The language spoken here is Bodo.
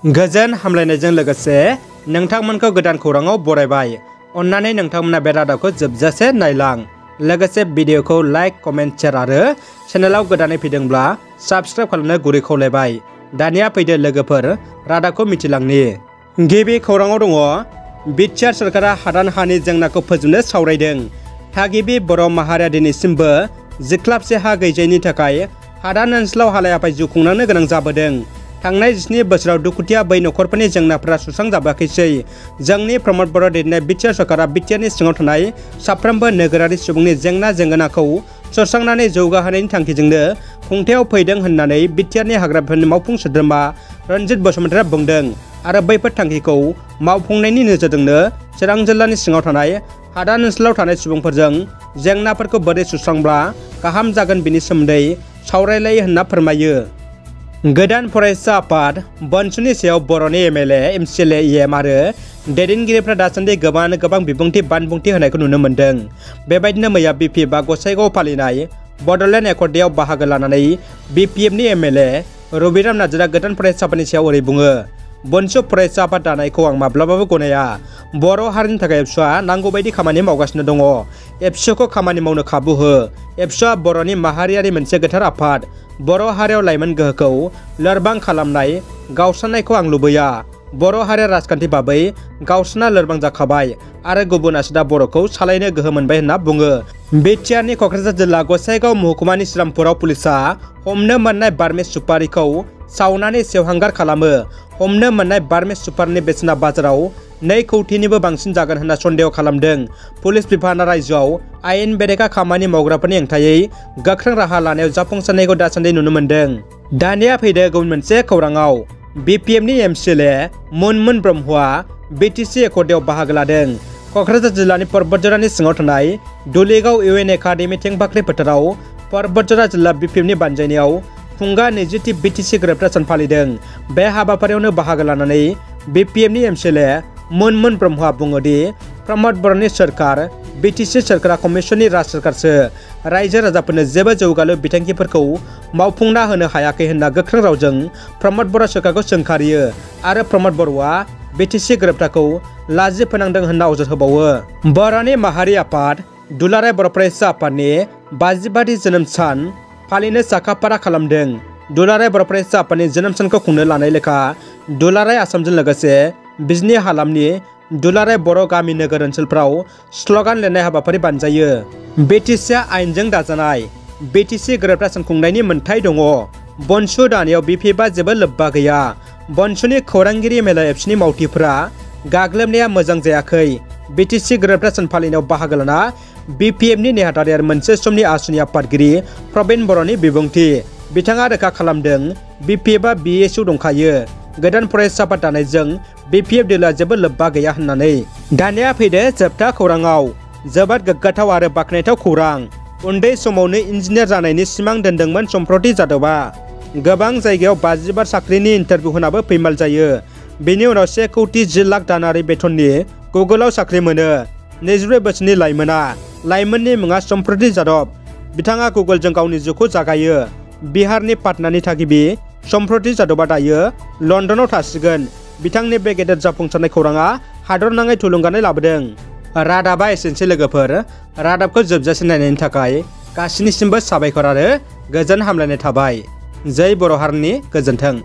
गोजोन हामलायनायजों लोगोसे नोंथांमोनखौ गोदान खौराङाव बरायबाय। अन्नानै नोंथांमोना बे रादाबखौ जोबजासे नायलां। लोगोसे भिडिअखौ लाइक, कमेन्ट, शेयार आरो चेनेलाव गोदानै फैदोंब्ला साबस्क्राइब खालामनो गुरै खावलायबाय। दानिया फैदो लोगोफोर रादाबखौ मिथिलांनि। गिबि खौराङाव दङ बिटिआर सरकारा हादान हानि जेंनाखौ फोजोबनो सावरायदों। थागिबि बर' माहारिया दिनैसिमबो जिख्लाबसे हा गैजायैनि थाखाय हादान ओनसोलाव हालाय-हाफाय जिउ खुंनांनो गोनां जाबोदों। थांनाय 7 बोसोराव दुखुथिया बै नखरफोरनि जेंनाफोरा सुस्रांजाबाखैसै। जोंनि प्रमद बर' दैदेननाय बिटिआर सरकारा बिटिआरनि सिङाव थानाय साफ्रोमबो नोगोरारि सुबुंनि जेंना जेंगोनाखौ सुस्रांनानै जौगाहोनायनि थांखिजोंनो खुंथायाव फैदों होननानै बिटिआरनि हाग्रा बिफाननि मावफुं सोद्रोमा रनजित बसुमतारिया बुंदों। आरो बैफोर थांखिखौ मावफुंनायनि नोजोरजोंनो चिरां जिल्लानि सिङाव थानाय हादान ओनसोलाव थानाय सुबुंफोरजों जेंनाफोरखौ बोरै सुस्रांब्ला गाहाम जागोन बेनि सोमोन्दै सावरायलायो होनना फोरमायो। गोदान फरायसा आफाद बनसुनि सायाव बर'नि एमएलए, एमसिएलए, इएम आरो दैदेनगिरिफ्रा दासान्दि गोबां बिबुंथि बानबुंथि होनायखौ नुनो मोन्दों। बेबायदिनो मैया बिपिएफआ गसाइगावआव फालिनाय बड'लेण्ड एकर्डआव बाहागो लानानै बिपिएफनि एमएलए रबिराम नार्जारिया गोदान फरायसा आफादनि सायाव ओरै बुङो। बनसु फरायसा आफाद दानायखौ आं माब्लाबाबो गनाया। बर' हारिनि थाखाय एबसुआ नांगौबायदि खामानि मावगासिनो दङ। एबसुखौ खामानि मावनो खाबु हो। एबसुआ बर'नि माहारियारि मोनसे गोथार आफाद। बर' हारियाव लाइमोन गोहोखौ लोरबां खालामनाय, गावस्रानायखौ आं लुबैया। बर' हारिया राजखान्थि बाबै गावस्राना लोरबां जाखाबाय आरो गुबुनासो दा बर'खौ सालायनो गोहो मोनबाय होनना बुङो। बिटिआरनि क'क्राझार जिल्ला गसाइगाव महकुमानि श्रीरामपुराव पुलिसा हमनो मोननाय बारमिस सुपारिखौ सावनानै सेवहांगार खालामो। हमनो मोननाय बारमिस सुपारिनि बेसेना बाजाराव 2 कौटिनिबो बांसिन जागोन होनना सन्देह खालामदों। पुलिस बिफाना रायजोआव आयेन बेरेखा खामानि मावग्राफोरनि हेंथायै गोख्रों राहा लानायाव जाफुंसारनायखौ दासान्दि नुनो मोन्दों। दानिया फैदो गुबुन मोनसे खौराङाव। बिपिएफनि एमसिएलए मुनमुन ब्रह्मआ बिटिसि एकर्डआव बाहागो लादों। क'क्राझार जिल्लानि पर्बतजरानि सिङाव थानाय दुलिगाव इउएन एकाडेमि थेंफाख्रि फोथाराव पर्बतजरा जिल्ला बिपिएफनि बानजायनायाव खुंगा 20थि बिटिसि गोरोबथा सान फालिदों। बे हाबाफारियावनो बाहागो लानानै बिपिएफनि एमसिएलए मुनमुन ब्रह्मआ बुङोदि प्रमद बर'नि सोरखार, बिटिसि सोरखारा कमिसननि राज सोरखारसो। रायजो राजाफोरनो जेबो जौगालु बिथांखिफोरखौ मावफुंना होनो हायाखै होनना गोख्रों रावजों प्रमद बर' सोरखारखौ सोंखारियो आरो प्रमद बर'आ बिटिसि गोरोबथाखौ लाजि फोनांदों होनना अजद होबावो। बर'नि माहारि आफाद दुलाराय बर' फरायसा आफादनि 55थि जोनोम सान फालिनो साखाफारा खालामदों। दुलाराय बर' फरायसा आफादनि जोनोम सानखौ खुंनो लानाय लेखा दुलाराय आसामजों लोगोसे बिजनि हालामनि दुलाराय बर' गामि नोगोर ओनसोलफ्राव स्लगान लिरनाय हाबाफारि बानजायो। बिटिसिआ आयेनजों दाजानाय। बिटिसि गोरोबथा सान खुंनायनि मोन्थाय दङ। बनसु दानायाव बिपिएफआ जेबो लोब्बा गैया। बनसुनि खौरांगिरि मेला एबसुनि मावथिफोरा गाग्लोबनाया मोजां जायाखै। बिटिसि गोरोबथा सान फालिनायाव बाहागो लाना बिपिएफनि नेहाथारि आरो मोनसे समनि आसुनि आफादगिरि प्रबिन बर'नि बिबुंथि। बिथाङा रोखा खालामदों बिपिएफआ बिएसइउ दंखायो। गोदान फरायसा आफाद दानायजों बिपिएफ दोलोआ जेबो लोब्बा गैया होननानै। दानिया फैदो जोबथा खौराङाव। जोबोद गोग्गाथाव आरो बाख्नायथाव खौरां। उन्दै समावनो इन्जिनियार जानायनि सिमां दोनदोंमोन सम्प्रति जाधबआ। गोबां जायगायाव 50 बार साख्रिनि इन्टारभिउ होनाबो फैमाल जायो। बेनि उनाव 1 कौटि 10 लाख दानारि बेथननि गुगोलाव साख्रि मोनो। 24 बोसोरनि लाइमोननि मुङा सम्प्रति जाधब। बिथाङा गुगोलजों गावनि जिउखौ जागायो। बिहारनि पाटनानि थागिबि सम्प्रति जाधबआ दायो लन्दनाव थासिगोन। बिथांनि बे गेदेर जाफुंसारनाय खौराङा हादरनाङै थुलुंगानाय लाबोदों। रादाबा एसेनोसै लोगोफोर। रादाबखौ जोबजासे नायनायनि थाखाय गासिनिसिमबो साबायखर आरो गोजोन हामलायनाय थाबाय। जै बर' हारिनि गोजोन्थों।